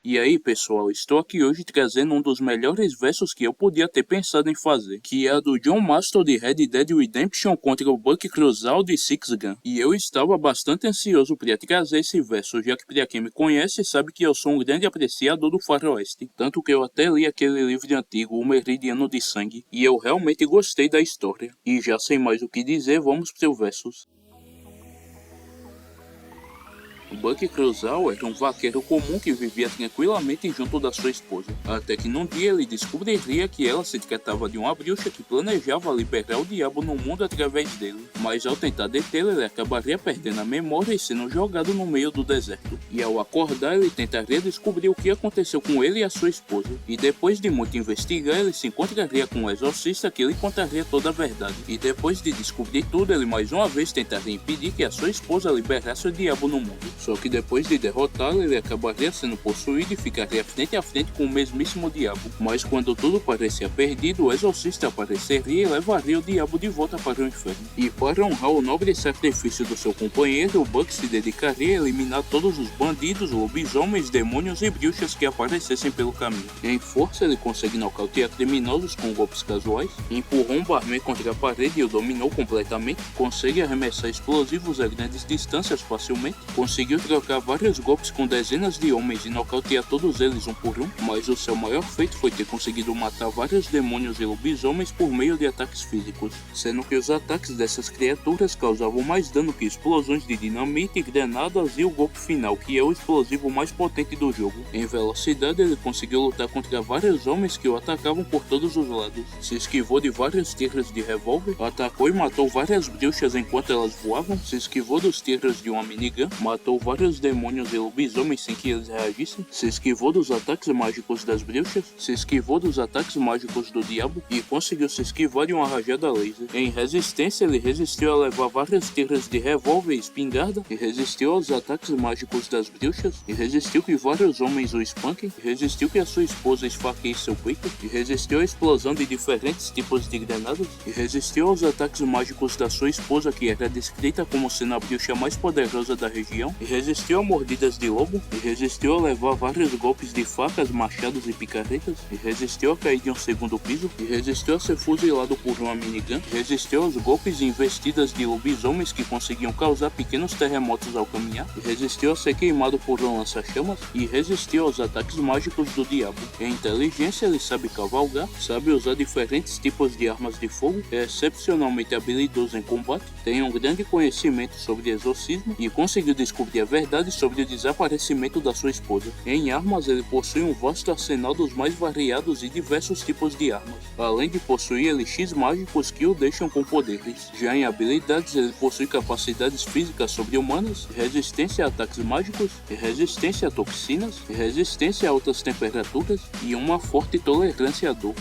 E aí pessoal, estou aqui hoje trazendo um dos melhores versos que eu podia ter pensado em fazer, que é a do John Marston de Red Dead Redemption contra o Buck Cruzal de Six Gun. E eu estava bastante ansioso para trazer esse verso, já que para quem me conhece sabe que eu sou um grande apreciador do faroeste, tanto que eu até li aquele livro antigo, O Meridiano de Sangue, e eu realmente gostei da história. E já sem mais o que dizer, vamos para os versos. Buck Cruzal era um vaqueiro comum que vivia tranquilamente junto da sua esposa, até que num dia ele descobriria que ela se tratava de uma bruxa que planejava liberar o diabo no mundo através dele, mas ao tentar detê-la ele acabaria perdendo a memória e sendo jogado no meio do deserto, e ao acordar ele tentaria descobrir o que aconteceu com ele e a sua esposa, e depois de muito investigar ele se encontraria com um exorcista que lhe contaria toda a verdade, e depois de descobrir tudo ele mais uma vez tentaria impedir que a sua esposa liberasse o diabo no mundo. Só que depois de derrotá-lo, ele acabaria sendo possuído e ficaria frente a frente com o mesmíssimo diabo. Mas quando tudo parecia perdido, o exorcista apareceria e levaria o diabo de volta para o inferno. E para honrar o nobre sacrifício do seu companheiro, o Buck se dedicaria a eliminar todos os bandidos, lobisomens, demônios e bruxas que aparecessem pelo caminho. Em força, ele consegue nocautear criminosos com golpes casuais, empurrou um barman contra a parede e o dominou completamente, consegue arremessar explosivos a grandes distâncias facilmente, conseguiu trocar vários golpes com dezenas de homens e nocautear todos eles um por um, mas o seu maior feito foi ter conseguido matar vários demônios e lobisomens por meio de ataques físicos, sendo que os ataques dessas criaturas causavam mais dano que explosões de dinamite, granadas e o golpe final, que é o explosivo mais potente do jogo. Em velocidade ele conseguiu lutar contra vários homens que o atacavam por todos os lados, se esquivou de vários tiros de revólver, atacou e matou várias bruxas enquanto elas voavam, se esquivou dos tiros de uma minigun, matou vários demônios e lobisomens sem que eles reagissem, se esquivou dos ataques mágicos das bruxas, se esquivou dos ataques mágicos do diabo e conseguiu se esquivar de uma rajada laser. Em resistência, ele resistiu a levar vários tiros de revólver e espingarda, e resistiu aos ataques mágicos das bruxas, e resistiu que vários homens o espanquem, e resistiu que a sua esposa esfaqueie seu peito, e resistiu à explosão de diferentes tipos de granadas, e resistiu aos ataques mágicos da sua esposa, que era descrita como sendo a bruxa mais poderosa da região, e resistiu a mordidas de lobo, e resistiu a levar vários golpes de facas, machados e picaretas, e resistiu a cair de um segundo piso, e resistiu a ser fuzilado por uma minigun, e resistiu aos golpes e investidas de lobisomens que conseguiam causar pequenos terremotos ao caminhar, e resistiu a ser queimado por um lança-chamas, e resistiu aos ataques mágicos do diabo. Em inteligência ele sabe cavalgar, sabe usar diferentes tipos de armas de fogo, é excepcionalmente habilidoso em combate, tem um grande conhecimento sobre exorcismo e conseguiu descobrir a verdade sobre o desaparecimento da sua esposa. Em armas, ele possui um vasto arsenal dos mais variados e diversos tipos de armas, além de possuir elixir mágicos que o deixam com poderes. Já em habilidades, ele possui capacidades físicas sobre-humanas, resistência a ataques mágicos, resistência a toxinas, resistência a altas temperaturas e uma forte tolerância à dor.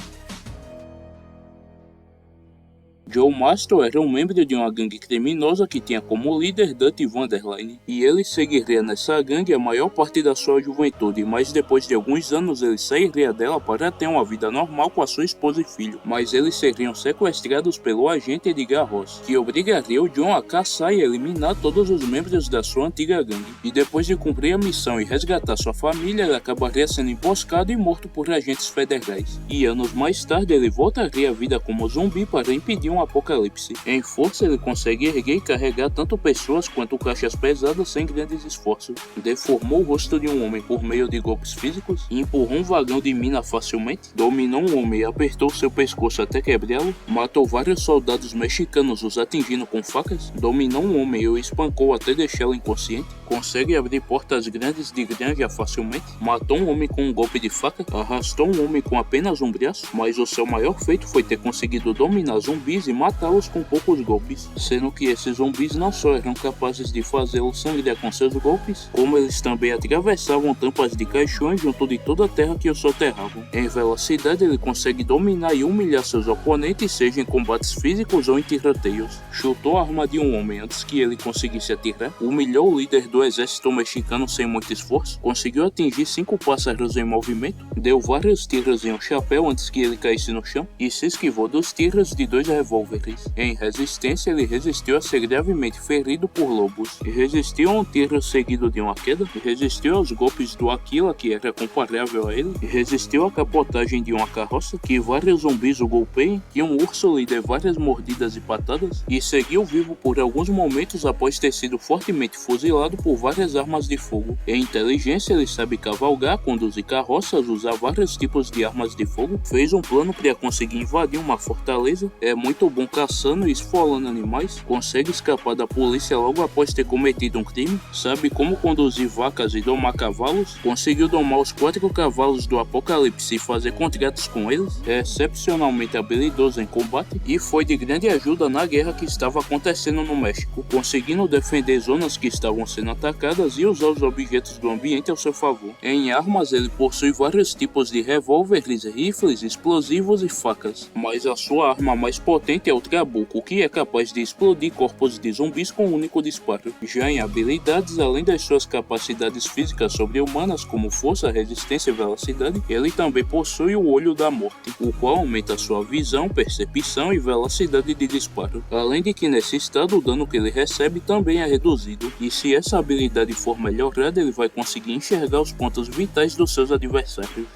Joe Marston era um membro de uma gangue criminosa que tinha como líder Dutty Vanderline, e ele seguiria nessa gangue a maior parte da sua juventude, mas depois de alguns anos ele sairia dela para ter uma vida normal com a sua esposa e filho, mas eles seriam sequestrados pelo agente Edgar Ross, que obrigaria o John a caçar e eliminar todos os membros da sua antiga gangue, e depois de cumprir a missão e resgatar sua família, ele acabaria sendo emboscado e morto por agentes federais, e anos mais tarde ele voltaria à vida como zumbi para impedir um apocalipse. Em força ele consegue erguer e carregar tanto pessoas quanto caixas pesadas sem grandes esforços. Deformou o rosto de um homem por meio de golpes físicos, empurrou um vagão de mina facilmente, dominou um homem e apertou seu pescoço até quebrá-lo, matou vários soldados mexicanos os atingindo com facas, dominou um homem e o espancou até deixá-lo inconsciente, consegue abrir portas grandes de granja facilmente, matou um homem com um golpe de faca, arrastou um homem com apenas um braço, mas o seu maior feito foi ter conseguido dominar zumbis e matá-los com poucos golpes, sendo que esses zumbis não só eram capazes de fazê-lo sangrar com seus golpes, como eles também atravessavam tampas de caixões junto de toda a terra que o soterravam. Em velocidade ele consegue dominar e humilhar seus oponentes, seja em combates físicos ou em tiroteios. Chutou a arma de um homem antes que ele conseguisse atirar, humilhou o líder do exército mexicano sem muito esforço, conseguiu atingir 5 pássaros em movimento, deu vários tiros em um chapéu antes que ele caísse no chão e se esquivou dos tiros de 2 revólveres revólveres. Em resistência, ele resistiu a ser gravemente ferido por lobos, e resistiu a um tiro seguido de uma queda, e resistiu aos golpes do Aquila, que era comparável a ele, e resistiu à capotagem de uma carroça, que vários zumbis o golpeiam, que um urso lhe dê várias mordidas e patadas, e seguiu vivo por alguns momentos após ter sido fortemente fuzilado por várias armas de fogo. Em inteligência, ele sabe cavalgar, conduzir carroças, usar vários tipos de armas de fogo, fez um plano para conseguir invadir uma fortaleza, é muito bom caçando e esfolando animais, consegue escapar da polícia logo após ter cometido um crime, sabe como conduzir vacas e domar cavalos, conseguiu domar os 4 cavalos do Apocalipse e fazer contratos com eles, é excepcionalmente habilidoso em combate e foi de grande ajuda na guerra que estava acontecendo no México, conseguindo defender zonas que estavam sendo atacadas e usar os objetos do ambiente ao seu favor. Em armas, ele possui vários tipos de revólveres, rifles, explosivos e facas, mas a sua arma mais potente é o Trabuco, que é capaz de explodir corpos de zumbis com um único disparo. Já em habilidades, além das suas capacidades físicas sobre-humanas como força, resistência e velocidade, ele também possui o Olho da Morte, o qual aumenta sua visão, percepção e velocidade de disparo. Além de que nesse estado o dano que ele recebe também é reduzido, e se essa habilidade for melhorada, ele vai conseguir enxergar os pontos vitais dos seus adversários.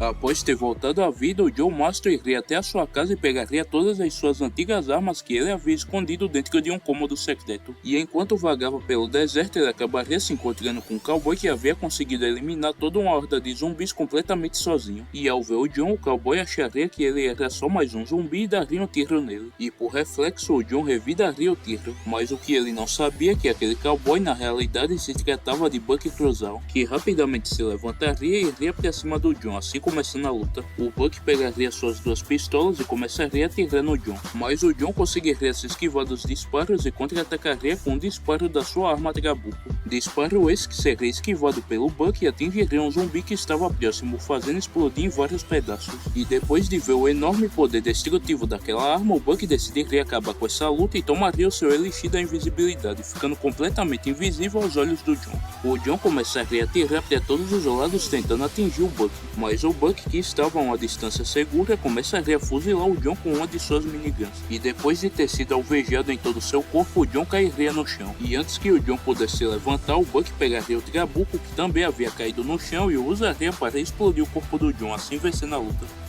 Após ter voltado à vida, o John Master iria até a sua casa e pegaria todas as suas antigas armas que ele havia escondido dentro de um cômodo secreto. E enquanto vagava pelo deserto, ele acabaria se encontrando com um cowboy que havia conseguido eliminar toda uma horda de zumbis completamente sozinho. E ao ver o John, o cowboy acharia que ele era só mais um zumbi e daria um tiro nele. E por reflexo, o John revidaria o tiro. Mas o que ele não sabia é que aquele cowboy na realidade se tratava de Buck Cruzal, que rapidamente se levantaria e iria para cima do John, assim começando a luta. O Buck pegaria suas 2 pistolas e começaria a atirar no John, mas o John conseguiria se esquivar dos disparos e contra-atacaria com um disparo da sua arma Trabuco. Disparo esse que seria esquivado pelo Buck e atingiria um zumbi que estava próximo, fazendo explodir em vários pedaços. E depois de ver o enorme poder destrutivo daquela arma, o Buck decidiria acabar com essa luta e tomaria o seu elixir da invisibilidade, ficando completamente invisível aos olhos do John. O John começaria a atirar para todos os lados tentando atingir o Buck, mas o Buck, que estava a uma distância segura, começaria a fuzilar o John com uma de suas miniguns. E depois de ter sido alvejado em todo o seu corpo, o John cairia no chão. E antes que o John pudesse se levantar, o Buck pegaria o Trabuco, que também havia caído no chão, e o usaria para explodir o corpo do John, assim vencendo a luta.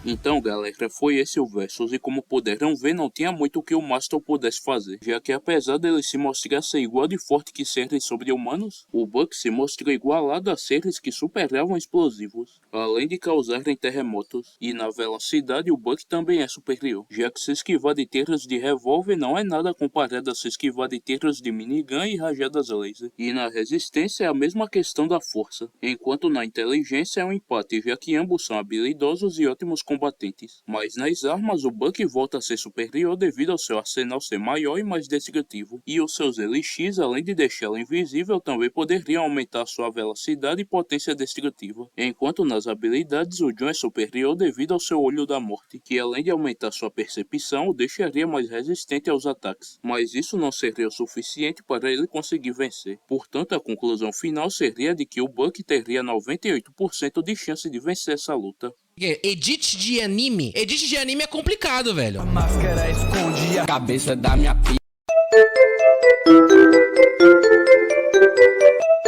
Então galera, foi esse o Versus e como puderam ver não tinha muito o que o Master pudesse fazer, já que apesar dele se mostrar ser igual de forte que seres sobre-humanos, o Buck se mostrou igualado a seres que superavam explosivos, além de causarem terremotos, e na velocidade o Buck também é superior, já que se esquivar de tiros de revólver não é nada comparado a se esquivar de tiros de minigun e rajadas laser, e na resistência é a mesma questão da força, enquanto na inteligência é um empate, já que ambos são habilidosos e ótimos combatentes, mas nas armas o Buck volta a ser superior devido ao seu arsenal ser maior e mais destrutivo, e os seus elixirs, além de deixá-lo invisível, também poderiam aumentar sua velocidade e potência destrutiva, enquanto nas habilidades o John é superior devido ao seu Olho da Morte, que além de aumentar sua percepção, o deixaria mais resistente aos ataques, mas isso não seria o suficiente para ele conseguir vencer. Portanto, a conclusão final seria de que o Buck teria 98% de chance de vencer essa luta. Edit de anime? Edit de anime é complicado, velho. A máscara esconde a cabeça da minha